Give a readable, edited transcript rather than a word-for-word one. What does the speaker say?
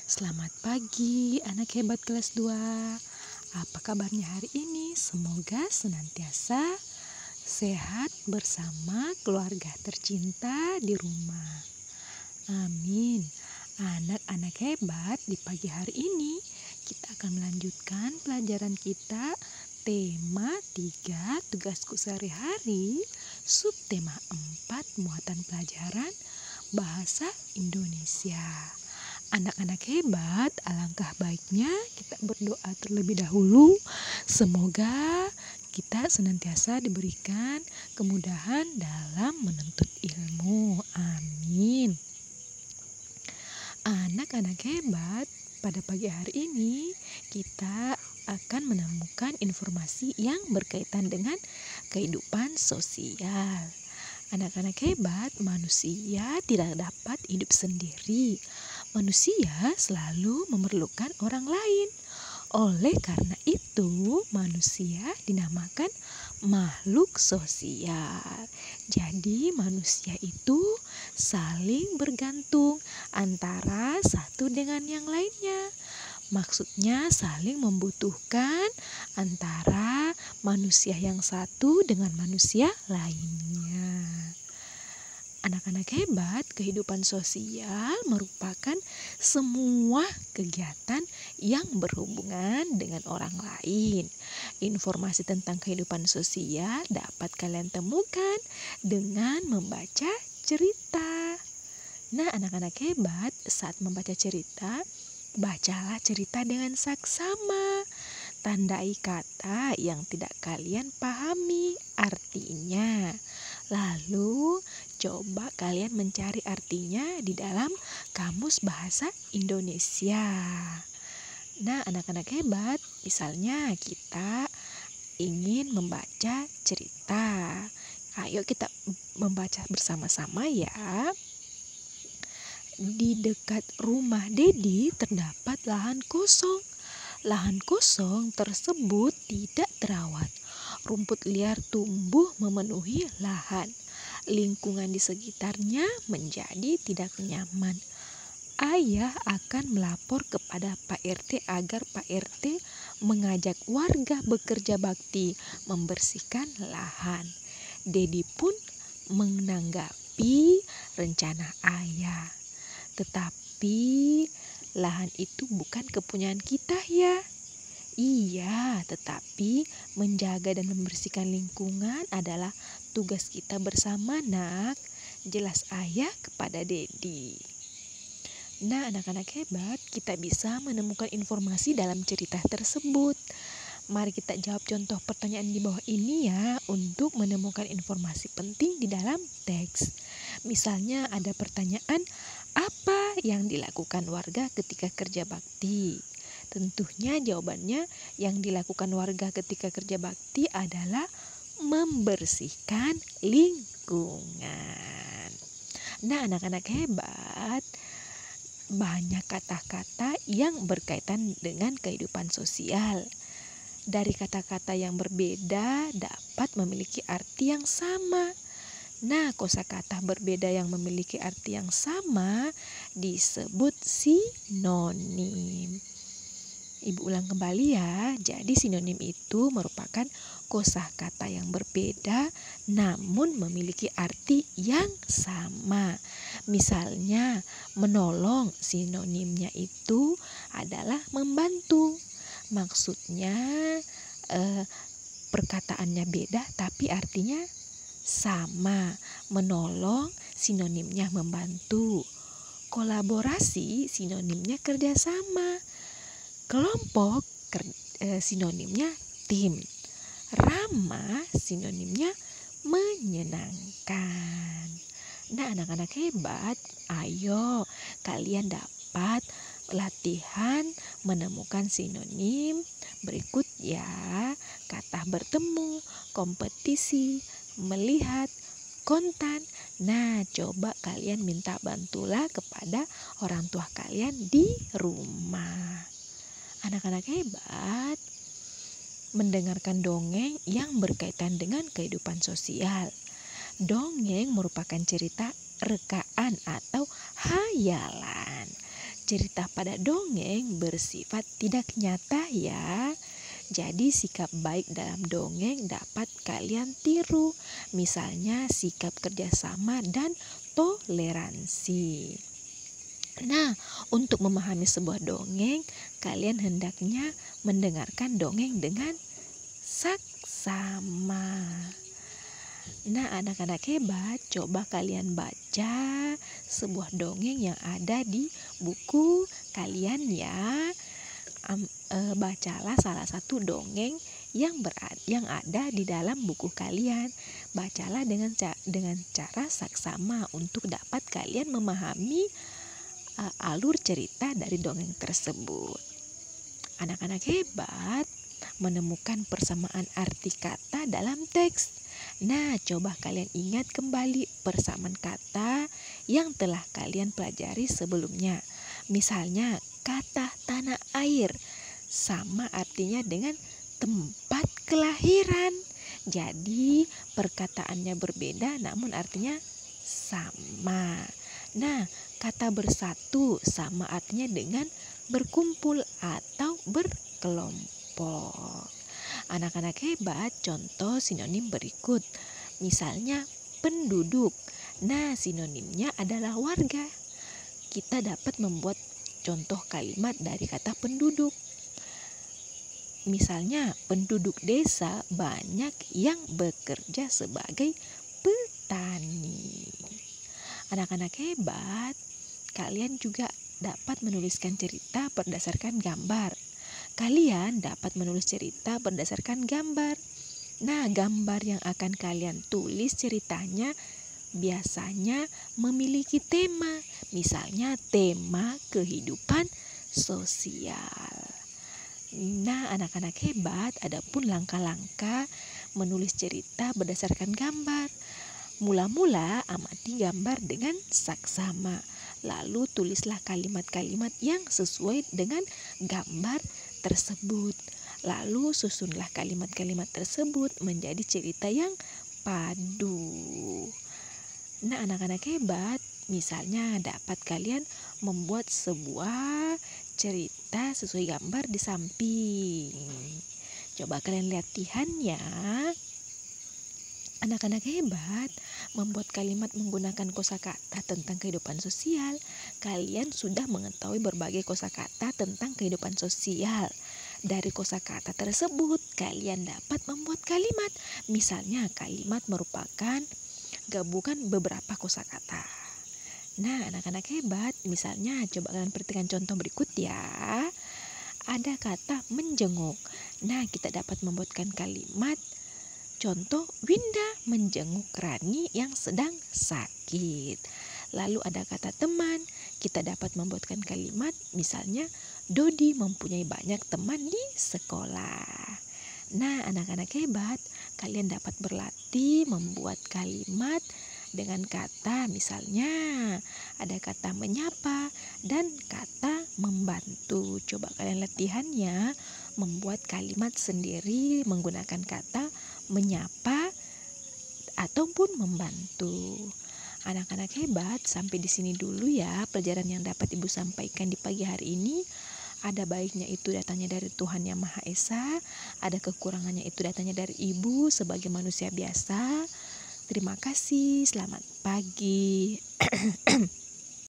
Selamat pagi anak hebat kelas 2. Apa kabarnya hari ini? Semoga senantiasa sehat bersama keluarga tercinta di rumah. Amin. Anak-anak hebat, di pagi hari ini kita akan melanjutkan pelajaran kita tema 3 tugasku sehari-hari, subtema 4 muatan pelajaran bahasa Indonesia. Anak-anak hebat, alangkah baiknya kita berdoa terlebih dahulu. Semoga kita senantiasa diberikan kemudahan dalam menuntut ilmu. Amin. Anak-anak hebat, pada pagi hari ini kita akan menemukan informasi yang berkaitan dengan kehidupan sosial. Anak-anak hebat, manusia tidak dapat hidup sendiri. Manusia selalu memerlukan orang lain. Oleh karena itu, manusia dinamakan makhluk sosial. Jadi, manusia itu saling bergantung antara satu dengan yang lainnya. Maksudnya saling membutuhkan antara manusia yang satu dengan manusia lainnya. Anak-anak hebat, kehidupan sosial merupakan semua kegiatan yang berhubungan dengan orang lain. Informasi tentang kehidupan sosial dapat kalian temukan dengan membaca cerita. Nah, anak-anak hebat, saat membaca cerita, bacalah cerita dengan saksama. Tandai kata yang tidak kalian pahami artinya. Lalu coba kalian mencari artinya di dalam Kamus Bahasa Indonesia. Nah, anak-anak hebat, misalnya kita ingin membaca cerita. Ayo kita membaca bersama-sama ya. Di dekat rumah Dedi terdapat lahan kosong. Lahan kosong tersebut tidak terawat. Rumput liar tumbuh memenuhi lahan. Lingkungan di sekitarnya menjadi tidak nyaman. Ayah akan melapor kepada Pak RT agar Pak RT mengajak warga bekerja bakti membersihkan lahan. Dedi pun menanggapi rencana ayah. Tetapi lahan itu bukan kepunyaan kita ya. Iya, tetapi menjaga dan membersihkan lingkungan adalah tugas kita bersama, nak. Jelas ayah kepada Dedi. Nah, anak-anak hebat, kita bisa menemukan informasi dalam cerita tersebut. Mari kita jawab contoh pertanyaan di bawah ini ya, untuk menemukan informasi penting di dalam teks. Misalnya ada pertanyaan, apa yang dilakukan warga ketika kerja bakti? Tentunya jawabannya yang dilakukan warga ketika kerja bakti adalah membersihkan lingkungan. Nah, anak-anak hebat, banyak kata-kata yang berkaitan dengan kehidupan sosial. Dari kata-kata yang berbeda dapat memiliki arti yang sama. Nah, kosakata berbeda yang memiliki arti yang sama disebut sinonim. Ibu ulang kembali ya. Jadi sinonim itu merupakan kosakata yang berbeda namun memiliki arti yang sama. Misalnya, menolong, sinonimnya itu adalah membantu. Maksudnya perkataannya beda tapi artinya sama. Menolong sinonimnya membantu. Kolaborasi sinonimnya kerjasama. Kelompok sinonimnya tim. Ramah sinonimnya menyenangkan. Nah, anak-anak hebat, ayo kalian dapat latihan menemukan sinonim berikut ya. Kata bertemu, kompetisi, melihat, kontan. Nah, coba kalian minta bantulah kepada orang tua kalian di rumah. Anak-anak hebat, mendengarkan dongeng yang berkaitan dengan kehidupan sosial. Dongeng merupakan cerita rekaan atau hayalan. cerita pada dongeng bersifat tidak nyata ya. Jadi sikap baik dalam dongeng dapat kalian tiru. Misalnya sikap kerjasama dan toleransi. Nah, untuk memahami sebuah dongeng, kalian hendaknya mendengarkan dongeng dengan saksama. Nah, anak-anak hebat, coba kalian baca sebuah dongeng yang ada di buku kalian ya. Bacalah salah satu dongeng yang ada di dalam buku kalian. Bacalah dengan cara saksama untuk dapat kalian memahami alur cerita dari dongeng tersebut. Anak-anak hebat menemukan persamaan arti kata dalam teks. Nah, coba kalian ingat kembali persamaan kata yang telah kalian pelajari sebelumnya. Misalnya, kata tanah air sama artinya dengan tempat kelahiran. Jadi, perkataannya berbeda namun artinya sama. Nah, kata bersatu sama artinya dengan berkumpul atau berkelompok. Anak-anak hebat, contoh sinonim berikut. Misalnya penduduk. Nah, sinonimnya adalah warga. Kita dapat membuat contoh kalimat dari kata penduduk. Misalnya, penduduk desa banyak yang bekerja sebagai petani. Anak-anak hebat, kalian juga dapat menuliskan cerita berdasarkan gambar. Kalian dapat menulis cerita berdasarkan gambar. Nah, gambar yang akan kalian tulis ceritanya biasanya memiliki tema. Misalnya tema kehidupan sosial. Nah, anak-anak hebat, adapun langkah-langkah menulis cerita berdasarkan gambar. Mula-mula amati gambar dengan saksama. Lalu tulislah kalimat-kalimat yang sesuai dengan gambar tersebut. Lalu susunlah kalimat-kalimat tersebut menjadi cerita yang padu. Nah, anak-anak hebat, misalnya dapat kalian membuat sebuah cerita sesuai gambar di samping. Coba kalian latihan ya. Anak-anak hebat membuat kalimat menggunakan kosakata tentang kehidupan sosial. Kalian sudah mengetahui berbagai kosakata tentang kehidupan sosial. Dari kosakata tersebut, kalian dapat membuat kalimat. Misalnya, kalimat merupakan gabungan beberapa kosakata. Nah, anak-anak hebat, misalnya coba kalian perhatikan contoh berikut ya. Ada kata menjenguk. Nah, kita dapat membuatkan kalimat. Contoh, Winda menjenguk Rani yang sedang sakit. Lalu ada kata teman. Kita dapat membuatkan kalimat, misalnya Dodi mempunyai banyak teman di sekolah. Nah, anak-anak hebat, kalian dapat berlatih membuat kalimat dengan kata, misalnya ada kata menyapa dan kata membantu. Coba kalian latihan ya, membuat kalimat sendiri menggunakan kata menyapa ataupun membantu. Anak-anak hebat, sampai di sini dulu ya pelajaran yang dapat Ibu sampaikan di pagi hari ini. Ada baiknya itu datangnya dari Tuhan Yang Maha Esa, ada kekurangannya itu datangnya dari Ibu sebagai manusia biasa. Terima kasih, selamat pagi.